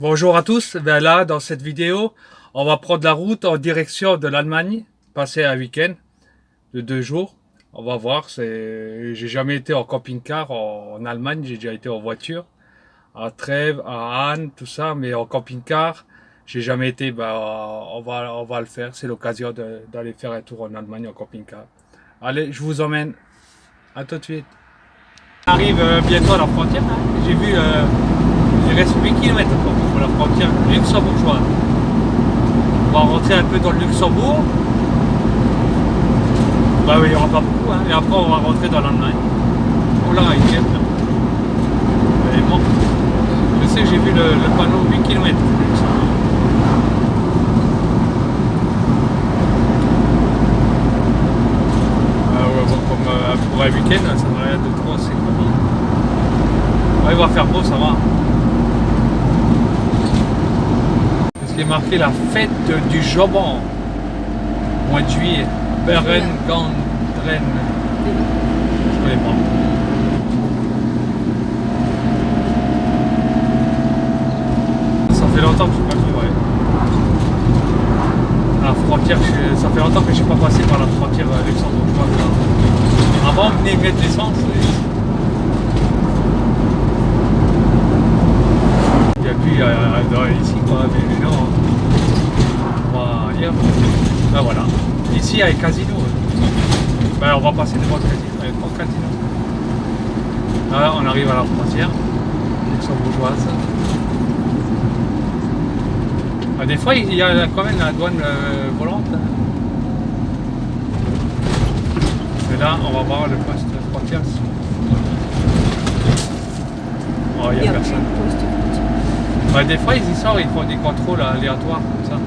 Bonjour à tous, ben là dans cette vidéo on va prendre la route en direction de l'Allemagne, passer un week-end de 2 jours. On va voir, j'ai jamais été en camping-car en Allemagne, j'ai déjà été en voiture, à Trèves, à Anne, tout ça, mais en camping-car, j'ai jamais été, ben, on va le faire, c'est l'occasion d'aller faire un tour en Allemagne en camping-car. Allez, je vous emmène, à tout de suite. On arrive bientôt à la frontière, hein. J'ai vu, il reste 8 km pour la frontière luxembourgeoise. On va rentrer un peu dans le Luxembourg. Bah oui, il n'y aura pas beaucoup, hein. Et après on va rentrer dans l'Allemagne. Oh là, il est là. Et bon, je sais que j'ai vu le panneau 8 km. Ouais, bon, comme pour un week-end, ça va rien de trop, c'est pas bien. Ouais, il va faire beau, ça va. Parce qu'il est marqué la fête du jambon, mois de juillet. Beren Gandren. Je connais pas. Ça fait longtemps que je suis pas venu, ouais. À la frontière, ça fait longtemps que je ne suis pas passé par la frontière luxembourgeoise. Avant, on venait mettre l'essence. Il n'y a plus ici, quoi. Mais non. On va ailleurs. Ben voilà. Ici, il y a un casino. Ben, on va passer devant le casino. Il y a 3 casinos. Là, on arrive à la frontière luxembourgeoise. Ah, des fois, il y a quand même la douane volante. Et là, on va voir le poste frontière. Oh, il n'y a personne. Bah, des fois, ils y sortent, ils font des contrôles aléatoires comme ça.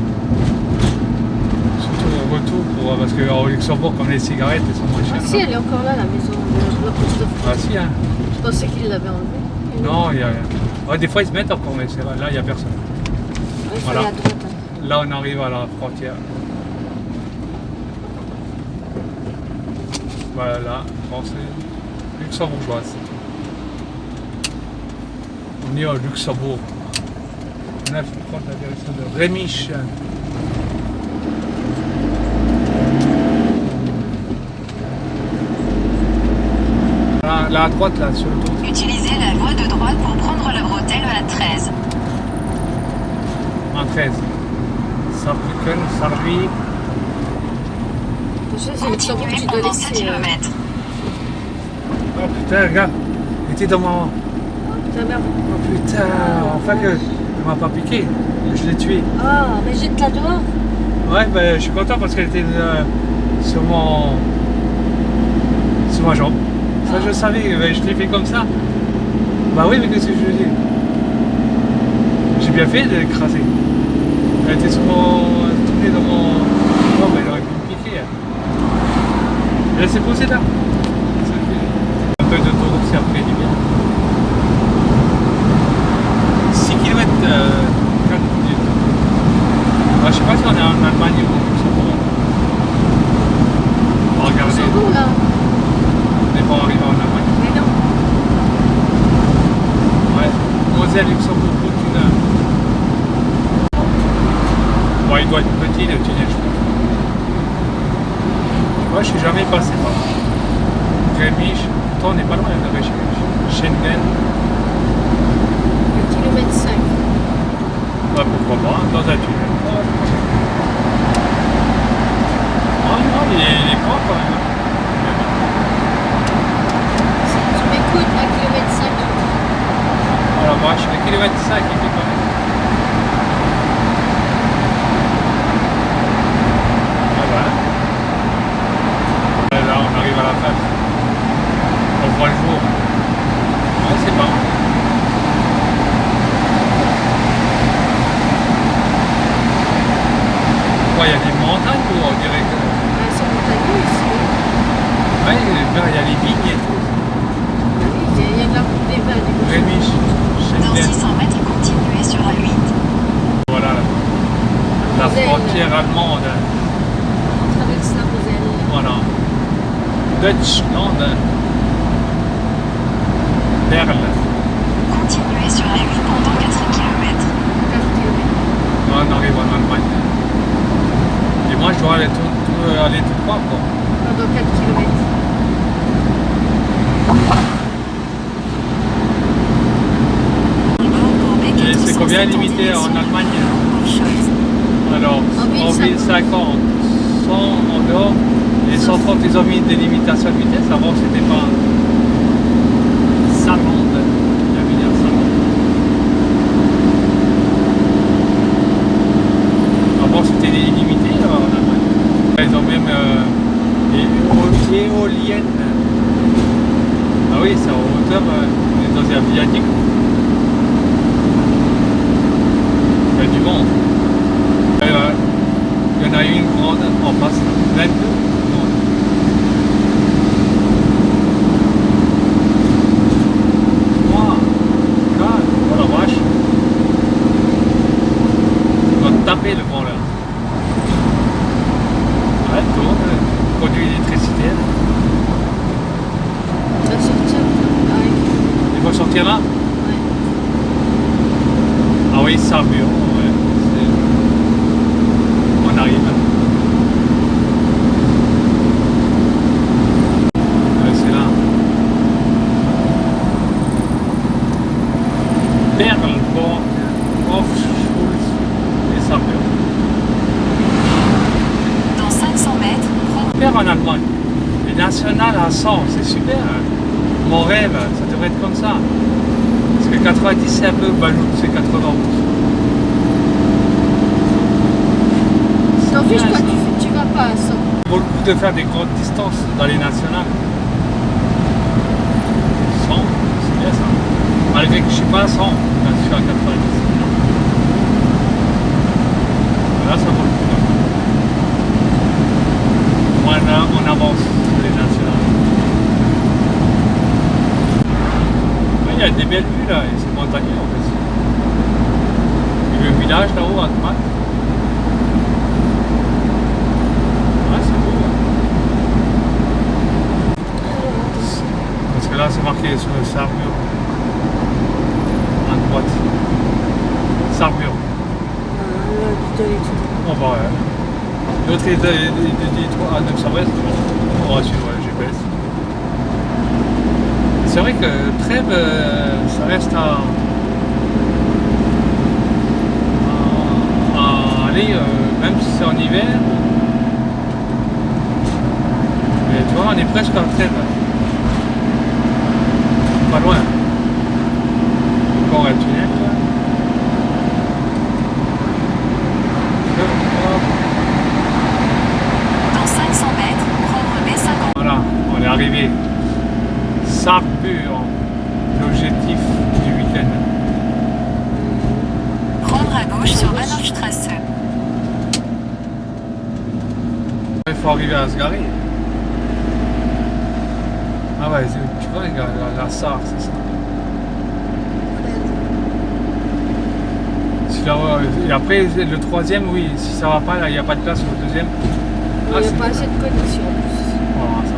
Surtout au retour, parce qu'au Luxembourg, comme les cigarettes, elles sont moins chères. Ah si, elle est encore là, la maison de la poste de Ah si, hein. Je pensais qu'ils l'avaient enlevée. Non, il y a rien. Ouais, des fois, ils se mettent encore, mais c'est vrai, là, il n'y a personne. Ouais, Voilà. à droite. Hein. Là, on arrive à la frontière. Voilà, français, luxembourgeoise. On est au Luxembourg. On a fait prendre la direction de Rémiche. Là à droite, là, sur le tour. Utilisez la voie de droite pour prendre la bretelle à 13. En 13. Saarbrücken, Sarri. Je sais, c'est Luxembourg, Continuez tu dois pendant 7 laisser. km. Oh putain, regarde. Il était dans mon. Ta mère. Oh putain, enfin que. Elle m'a pas piqué. Je l'ai tué. Ah, mais jette-la dehors. Ouais, ben, je suis content parce qu'elle était sur mon. Sur ma jambe. Ça, je savais, ben, je l'ai fait comme ça. Bah oui, mais qu'est-ce que je veux dire? J'ai bien fait de l'écraser. Elle était sur mon. Elle tournait dans mon. Non, mais elle aurait pu me piquer. Elle s'est posée là. Ça fait un peu d'autoroute, c'est après du bien. 6 km, 4 minutes. Bah, je sais pas si on est en Allemagne ou au Luxembourg. On va regarder. Luxembourg, là. On n'est pas arrivé en Allemagne. Mais non. Ouais. Moselle, Luxembourg, route du Nord. Bon, il doit être petit le tunnel, je pense. Moi, je suis jamais passé par là. Rémiche. Pourtant, on n'est pas loin de Rémiche. Schengen. 1 km 5. Ouais, pourquoi pas, dans un tunnel. Ah non, il est grand quand même. Si tu m'écoutes, 1 km 5. Oh la vache, 1 km 5 il fait quand même. Ah voilà. Et là, on arrive à la fin. On voit le jour. Ouais, c'est pas mal. Ouais, il y a des montagnes ou on dirait que. Ah, c'est montagneux ici. Ouais, il y a les vignes et tout. Il y a de la route des vins, du Rémiche, Dans Schengen. 600 mètres, continuez sur la 8. Voilà, la Moselle. frontière allemande. On traverse la Moselle. Voilà. Deutschland. Berle. Continuez sur la 8 pendant 4 km. on arrive en Allemagne. Et moi, je dois aller tout droit, quoi. Dans 4 km. Et c'est combien limité en Allemagne? Alors, En en ville 50, 100 en dehors, et 130 ils ont mis des limitations de vitesse. Avant c'était pas 50, il y a mis à 50. Avant c'était illimité en Allemagne. Ils ont même des éoliennes. Ah oui, c'est en hauteur, on est dans un viaduc. Il y a du vent. Il y en a une grande en face, 22 grandes. Wow, calme, oh la vache. On va taper le vent là. Ouais, tourne, produit d'électricité. Tu vas sortir. Il faut sortir là? Ouais. Ah oui, ça mur. Ouais. On arrive. C'est là. Perlborn, Hofschulz et Saarbrück. Dans 500 mètres, Super en Allemagne. Les nationales à 100, c'est super. Mon rêve, ça devrait être comme ça. Parce que 90 c'est un peu ballot, c'est 80. T'en fiches quoi, tu vas pas à 100. Vaut le coup de faire des grandes distances dans les nationales. 100, c'est bien ça. Malgré que je ne suis pas à 100, là, je suis à 90. Là, ça vaut le coup. Moi, là, on avance sur les nationales. Il y a des belles vues là, et c'est montagneux en fait. Et le village là-haut à droite. Ouais, c'est beau. Hein. Parce que là, c'est marqué sur le Saarbrück. À droite. Saarbrück. On va, ouais. L'autre est dit 3 à 900 mètres. On va suivre le GPS. C'est vrai que Trèbes, ça reste à aller, même si c'est en hiver. Mais tu vois, on est presque à Trèbes. Pas loin. Encore un tunnel. Là. dans 500 mètres, prendre B50. Voilà, on est arrivé. Saarbrück, l'objectif du week-end. Prendre à gauche sur Bahnhofstrasse. Il faut arriver à se garer. Ah ouais, tu vois, la Sarre, c'est ça. Si là, et après, le troisième, oui, si ça va pas, là, il n'y a pas de place pour le deuxième. Il n'y a pas assez de connexion en plus. Voilà, ça.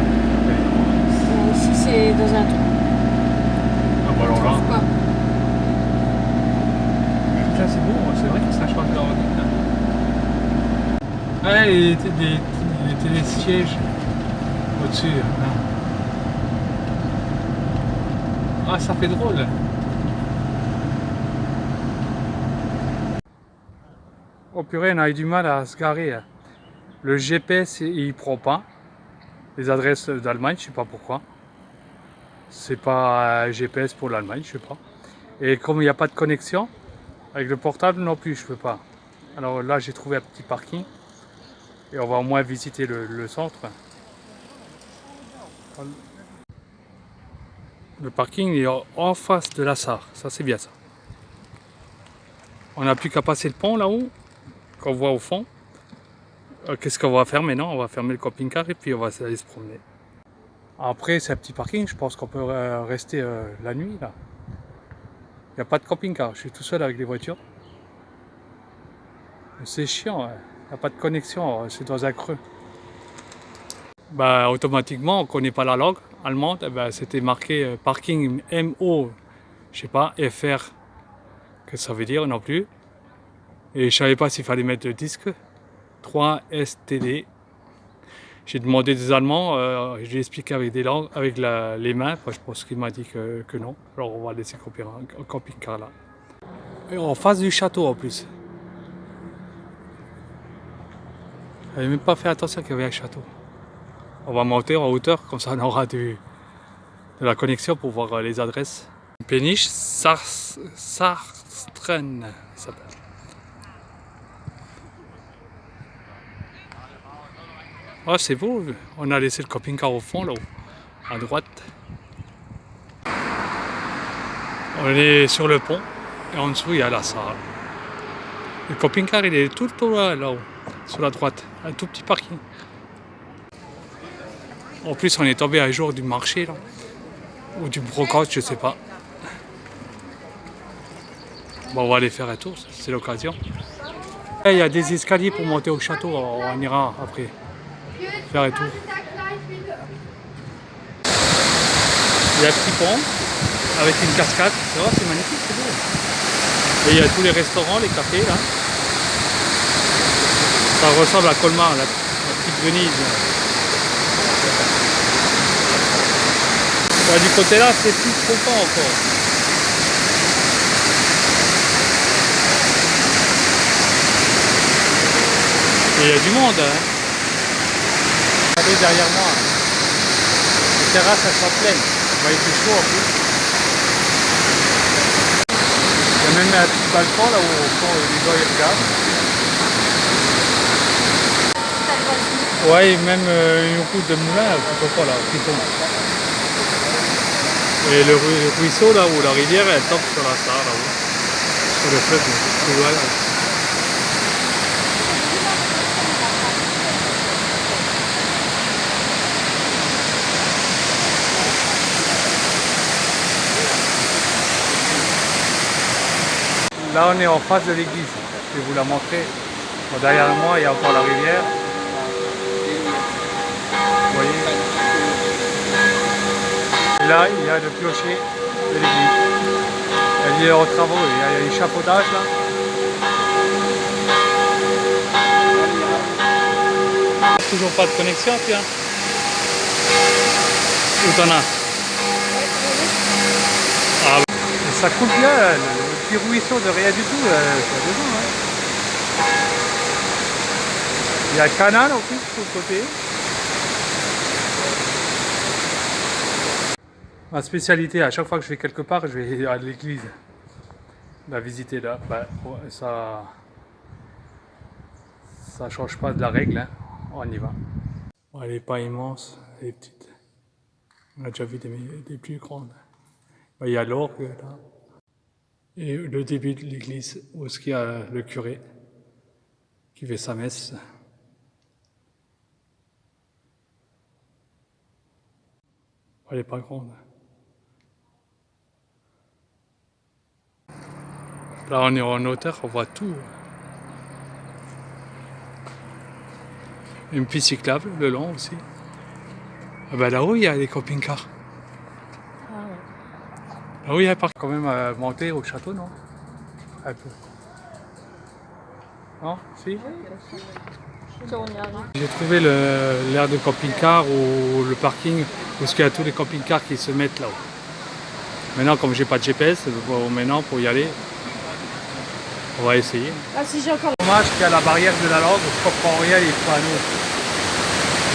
Ici c'est dans un trou. Ah bah alors là. Quoi. Putain, c'est beau, c'est vrai que ça change de l'ordre. Ah, il était des sièges au-dessus. Là. Ah, ça fait drôle. Oh purée, on a eu du mal à se garer. Le GPS, il prend pas. Les adresses d'Allemagne, je sais pas pourquoi. C'est pas un GPS pour l'Allemagne, je sais pas. Et comme il n'y a pas de connexion, avec le portable non plus, je peux pas. Alors là, j'ai trouvé un petit parking. Et on va au moins visiter le centre. Le parking est en face de la Sarre, ça c'est bien ça. On n'a plus qu'à passer le pont là-haut, qu'on voit au fond. Qu'est-ce qu'on va faire maintenant? On va fermer le camping-car et puis on va aller se promener. Après, c'est un petit parking, je pense qu'on peut rester la nuit là. Il n'y a pas de camping-car, je suis tout seul avec les voitures. C'est chiant, il n'y a pas de connexion, c'est dans un creux. Bah, automatiquement, on ne connaît pas la langue allemande, bah, c'était marqué parking MO, je sais pas, FR, que ça veut dire non plus. Et je savais pas s'il fallait mettre le disque. 3 STD. J'ai demandé des Allemands, je lui ai expliqué avec des langues, avec les mains. Je pense qu'il m'a dit que non. Alors on va laisser camper un camping-car là. Et en face du château en plus. J'avais même pas fait attention qu'il y avait un château. On va monter en hauteur, comme ça on aura de la connexion pour voir les adresses. Péniche Sarstren, ça s'appelle. Oh, c'est beau, on a laissé le camping-car au fond, là-haut, à droite. On est sur le pont, et en dessous, il y a la salle. Le camping-car, il est tout le temps là-haut, sur la droite, un tout petit parking. En plus, on est tombé un jour du marché, là, ou du brocante, je sais pas. Bon, on va aller faire un tour, c'est l'occasion. Il y a des escaliers pour monter au château, on ira après. Faire un tour. Il y a un petit pont avec une cascade, c'est magnifique, c'est beau. Et il y a tous les restaurants, les cafés là. Ça ressemble à Colmar, la petite Venise. Bah, du côté là, c'est plus profond encore. Et il y a du monde, hein. Regardez derrière moi, les terrasses elles sont pleines, il fait chaud en plus. Il y a même un petit balcon là où au fond les gens ils regardent. Ouais, et même une route de moulin, tout au fond là, qui tombe. Et le ruisseau là où la rivière elle tombe sur la Sarre là-haut, sur le fleuve, plus loin là. Là, on est en face de l'église. Je vais vous la montrer. Bon, derrière moi, il y a encore la rivière. Vous voyez. Et là, il y a le clocher de l'église. Elle est en travaux. Il y a un échafaudage là. Toujours pas de connexion, tiens. Où t'en as? Ah, ça coule bien. Le petit ruisseau de rien du tout, c'est dedans, hein. Il y a un canal en plus sur le côté. Ma spécialité, à chaque fois que je vais quelque part, je vais à l'église. La visiter là, bah, ça change pas de la règle, hein. On y va. Bon, elle n'est pas immense, elle est petite. On a déjà vu des plus grandes. Bah, il y a l'orgue là. Et le début de l'église, où il y a le curé qui fait sa messe. Elle n'est pas grande. Là, on est en hauteur, on voit tout. Une piste cyclable, le long aussi. Ah ben là-haut, il y a des camping-cars. Ah oui, il y a un parc quand même à monter au château, non? Un peu. Non? Si? J'ai trouvé l'aire de camping-car ou le parking où il y a tous les camping-cars qui se mettent là-haut. Maintenant, comme j'ai pas de GPS, maintenant pour y aller, on va essayer. Ah, si j'ai encore. Dommage qu'il y a la barrière de la langue, je comprends rien les panneaux.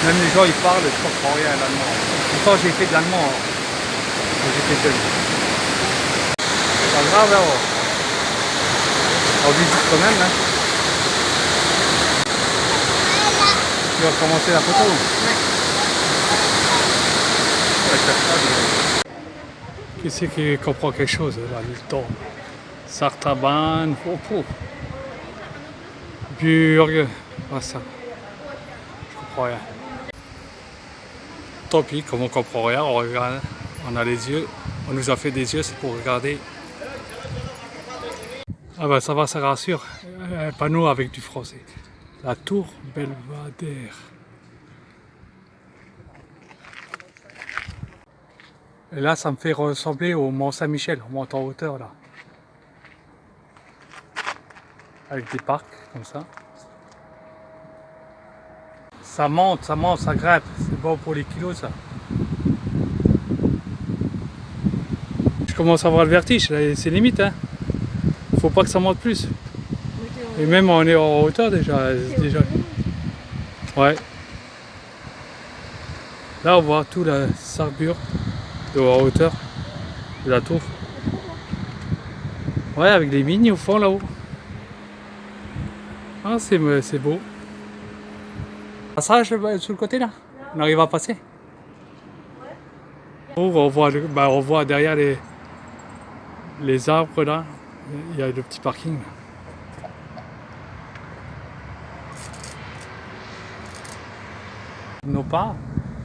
Même les gens ils parlent, je comprends rien à l'allemand. Pourtant j'ai fait de l'allemand quand j'étais jeune. C'est pas grave, hein. On visite quand même, hein. Tu vas commencer la photo? Ouais. Qui c'est qui comprend quelque chose là, le temps? Sartaban, Burg, ah, ça. Je comprends rien. Tant pis, comme on comprend rien, on regarde, on a les yeux, on nous a fait des yeux, c'est pour regarder. Ah ben ça va, ça rassure. Un panneau avec du français. La tour Belvedere. Et là, ça me fait ressembler au Mont Saint-Michel, on monte en hauteur là. avec des parcs comme ça. Ça monte, ça grimpe. C'est bon pour les kilos ça. Je commence à avoir le vertige, c'est limite. Hein. Faut pas que ça monte plus. Et même on est en hauteur déjà. Ouais. Là on voit tout la sarbure de en hauteur de la tour. Ouais, avec les vignes au fond là-haut. Ah, c'est beau. Passage sur le côté là. On arrive à passer. Oh, on voit derrière les arbres là. Il y a le petit parking. Nos pas.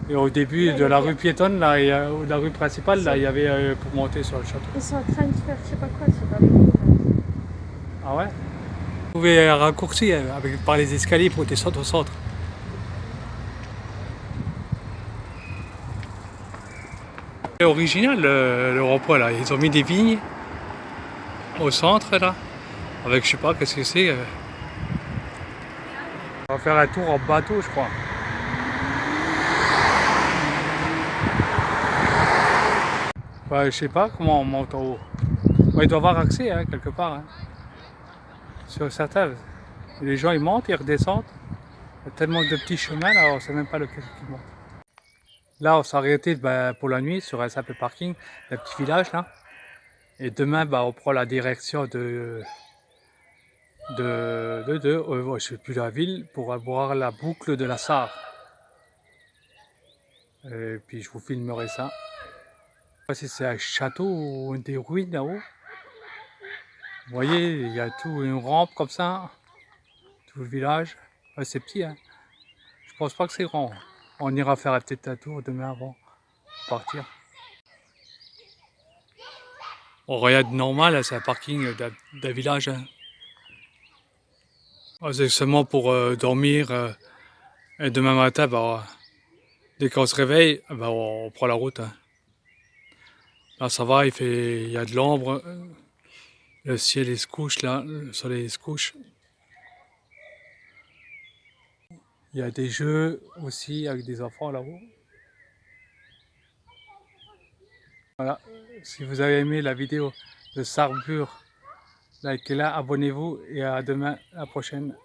Et au début de la rue piétonne, là, de la rue principale, là, il y avait pour monter sur le château. Ils sont en train de faire je sais pas quoi, c'est pas les Ah ouais? Vous pouvez raccourcir par les escaliers pour descendre au centre. C'est original le rond-point là. Ils ont mis des vignes au centre là. Avec je sais pas qu'est-ce que c'est. On va faire un tour en bateau je crois. Ouais, je sais pas comment on monte en haut. Ouais, il doit y avoir accès hein, quelque part. Hein. Sur certains. Les gens ils montent, ils redescendent. Il y a tellement de petits chemins là, on sait même pas lequel qui monte. Là on s'est arrêté pour la nuit sur un simple parking, un petit village là. Et demain on prend la direction je sais plus la ville, pour voir la boucle de la Sarre. Et puis je vous filmerai ça. Je sais pas si c'est un château ou des ruines là-haut. Vous voyez, il y a tout une rampe comme ça, tout le village. Ouais, c'est petit, hein. Je pense pas que c'est grand. On ira faire peut-être un tour demain avant de partir. On regarde normal, c'est un parking d'un village. Hein. C'est seulement pour dormir. Et demain matin, dès qu'on se réveille, on prend la route. Hein. Là, ça va, il y a de l'ombre. Le ciel il se couche là, le soleil se couche. Il y a des jeux aussi avec des enfants là-haut. Voilà, si vous avez aimé la vidéo de Sarbure, likez-la, abonnez-vous et à demain, la prochaine.